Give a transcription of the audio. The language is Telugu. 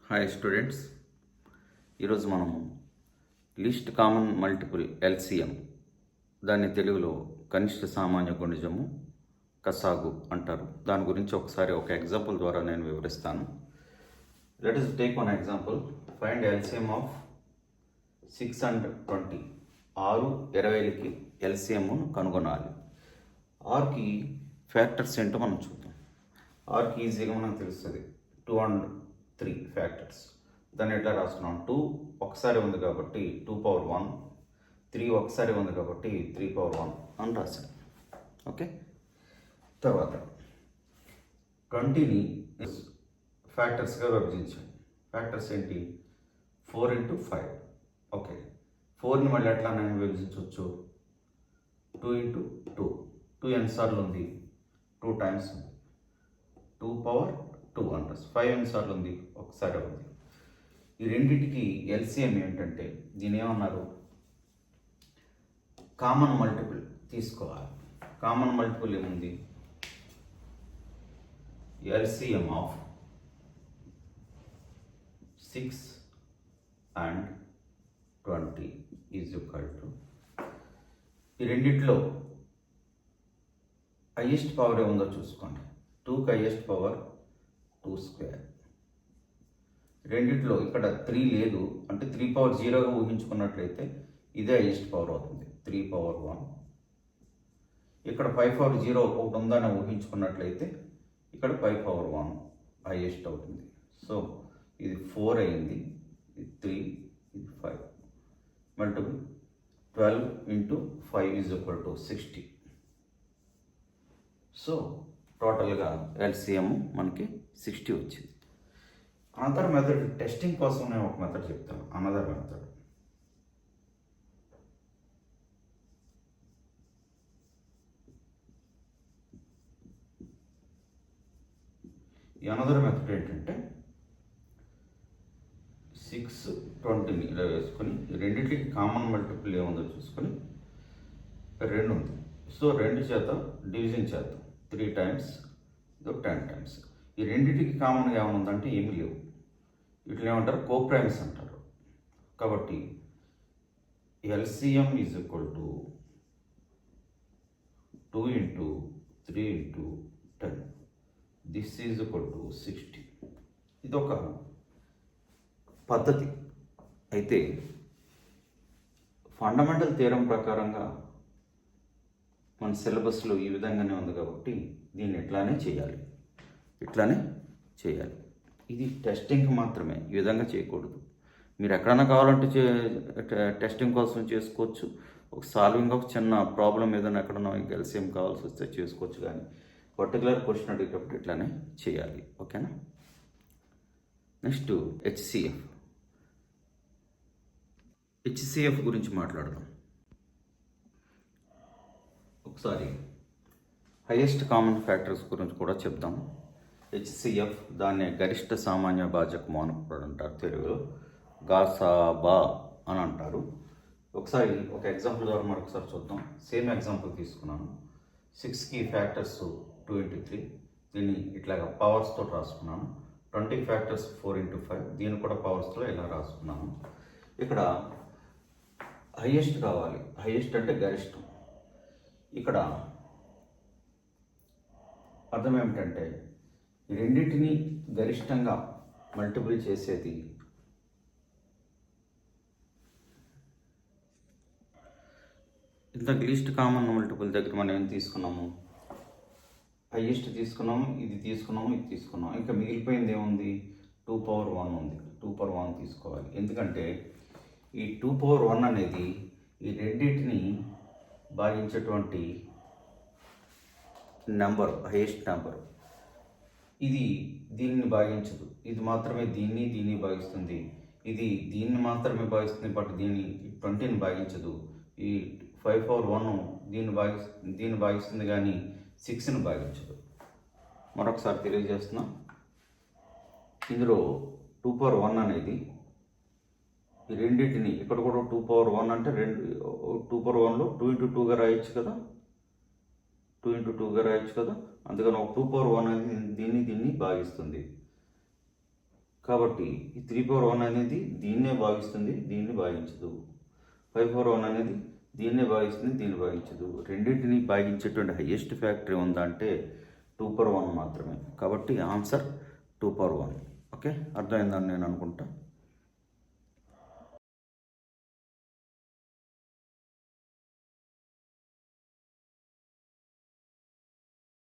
హాయ్ స్టూడెంట్స్, ఈరోజు మనం లీస్ట్ కామన్ మల్టిపుల్ ఎల్సిఎం, దాన్ని తెలుగులో కనిష్ట సామాన్య గుణిజము కసాగు అంటారు. దాని గురించి ఒకసారి ఒక ఎగ్జాంపుల్ ద్వారా నేను వివరిస్తాను. Let us take one example. Find LCM of 6 and 20. 6, 20కి ఎల్సిఎంను కనుగొనాలి. ఆర్కి ఫ్యాక్టర్స్ ఏంటో మనం చూద్దాం. ఆర్కి ఈజీగా మనకు తెలుస్తుంది. 2 and 3 ఫ్యాక్టర్స్. దాన్ని ఎట్లా రాస్తున్నాం? 2 ఒకసారి ఉంది కాబట్టి 2^1, 3 ఒకసారి ఉంది కాబట్టి 3^1 అని రాశాను. ఓకే, తర్వాత 20ని ఫ్యాక్టర్స్గా విభజించాం. ఫ్యాక్టర్స్ ఏంటి? 4 into 5. ఓకే, 4ని మళ్ళీ ఎట్లా నేను విభజించవచ్చు? 2 into 2. 2 ఎన్నిసార్లు ఉంది? 2 times ఉంది. 2^2 అంటారు. 5 ఎన్నిసార్లు ఉంది? ఒకసారి ఉంది. ఈ రెండింటికి ఎల్సిఎం ఏంటంటే దీని ఏమన్నారు? కామన్ మల్టిపుల్ తీసుకోవాలి. కామన్ మల్టిపుల్ ఏముంది? LCM of 6 and 20 is equal to, ఈ రెండిట్లో హైయెస్ట్ పవర్ ఏముందో చూసుకోండి. 2కి హైయెస్ట్ పవర్ 2². రెండిట్లో ఇక్కడ 3 లేదు అంటే 3^0గా ఊహించుకున్నట్లయితే ఇదే హైయెస్ట్ పవర్ అవుతుంది, 3^1. ఇక్కడ 5^0 ఒకటి ఉందని ఊహించుకున్నట్లయితే ఇక్కడ 5^1 హైయెస్ట్ అవుతుంది. సో ఇది 4 అయింది, ఇది 3, ఇది 5. Multiple 12 into 5 is equal to 60. So టోటల్గా ఎల్సిఎం మనకి 60 వచ్చింది. అనదర్ మెథడ్, టెస్టింగ్ కోసం నేను ఒక మెథడ్ చెప్తాను. అనదర్ మెథడ్, ఈ అనదర్ మెథడ్ ఏంటంటే 6, 20ని ఇలా వేసుకొని రెండింటికి కామన్ మల్టిపుల్ ఏముందో చూసుకొని 2 ఉంది. సో 2 చేత డివిజన్ చేద్దాం. 3 times, 10 times. ఈ రెండింటికి కామన్గా ఏమనుందంటే ఏమి లేవు. వీటిని ఏమంటారు? కోప్రైమ్స్ అంటారు. కాబట్టి LCM is equal to 2 into 3 into 10. This is equal to 60. ఇదొక పద్ధతి. అయితే ఫండమెంటల్ థియరం ప్రకారంగా మన సిలబస్లో ఈ విధంగానే ఉంది కాబట్టి దీన్ని ఇట్లానే చేయాలి. ఇది టెస్టింగ్కి మాత్రమే, ఈ విధంగా చేయకూడదు. మీరు ఎక్కడైనా కావాలంటే టెస్టింగ్ కోసం చేసుకోవచ్చు. ఒక సాల్వింగ్ ఒక చిన్న ప్రాబ్లం ఏదైనా ఎక్కడన్నా ఎల్సిఎం కావాల్సి వస్తే చేసుకోవచ్చు, కానీ పర్టికులర్ క్వశ్చన్ అడిగేటప్పుడు ఇట్లానే చేయాలి. ఓకేనా? నెక్స్ట్ హెచ్సిఎఫ్ గురించి మాట్లాడదాం. ఒకసారి హైయెస్ట్ కామన్ ఫ్యాక్టర్స్ గురించి కూడా చెప్దాం. హెచ్సిఎఫ్, దాన్ని గరిష్ట సామాన్య భాజకము అని కూడా అంటారు, తెలుగులో గాసాబా అని అంటారు. ఒకసారి ఒక ఎగ్జాంపుల్ ద్వారా మరొకసారి చూద్దాం. సేమ్ ఎగ్జాంపుల్ తీసుకున్నాను. 6కి ఫ్యాక్టర్స్ 2 into 3, దీన్ని ఇట్లాగా పవర్స్తో రాసుకున్నాను. 20 ఫ్యాక్టర్స్ 4 into 5, దీన్ని కూడా పవర్స్తో ఇలా రాసుకున్నాను. ఇక్కడ హైయెస్ట్ కావాలి. హైయెస్ట్ అంటే గరిష్టం. ఇక్కడ అర్థం ఏమిటంటే ఈ రెండింటిని గరిష్టంగా మల్టిపుల్ చేసేది ఇంత లీస్ట్ కామన్ మల్టిపుల్ దగ్గర మనం ఏం తీసుకున్నాము? హైయెస్ట్ తీసుకున్నాము, ఇది తీసుకున్నాము, ఇది తీసుకున్నాము. ఇంకా మిగిలిపోయింది ఏముంది? 2^1 ఉంది. 2^1 తీసుకోవాలి. ఎందుకంటే ఈ 2^1 అనేది ఈ రెండింటిని భాగించేటువంటి నెంబర్, హైయెస్ట్ నెంబర్. ఇది దీన్ని భాగించదు. ఇది మాత్రమే దీన్ని భాగిస్తుంది. ఇది దీన్ని మాత్రమే భాగిస్తుంది, బట్ దీన్ని 20ని భాగించదు. ఈ 5^1 దీన్ని భాగిస్తుంది కానీ 6ని భాగించదు. మరొకసారి తెలియజేస్తున్నాం. ఇందులో 2^1 అనేది ఈ రెండింటిని, ఇక్కడ కూడా 2^1 అంటే 2^1లో 2 into 2గా రాయొచ్చు కదా. 2 into 2గా రాయొచ్చు కదా. అందుకని ఒక 2^1 అనేది దీన్ని భాగిస్తుంది. కాబట్టి ఈ 3/1 అనేది దీన్నే భాగిస్తుంది, దీన్ని భాగించదు. 5/1 అనేది దీన్నే భాగిస్తుంది, దీన్ని భాగించదు. రెండింటిని భాగించేటువంటి హయ్యెస్ట్ ఫ్యాక్టర్ ఉందా అంటే 2/1 మాత్రమే. కాబట్టి ఆన్సర్ 2/1. ఓకే, అర్థమైందని నేను అనుకుంటా.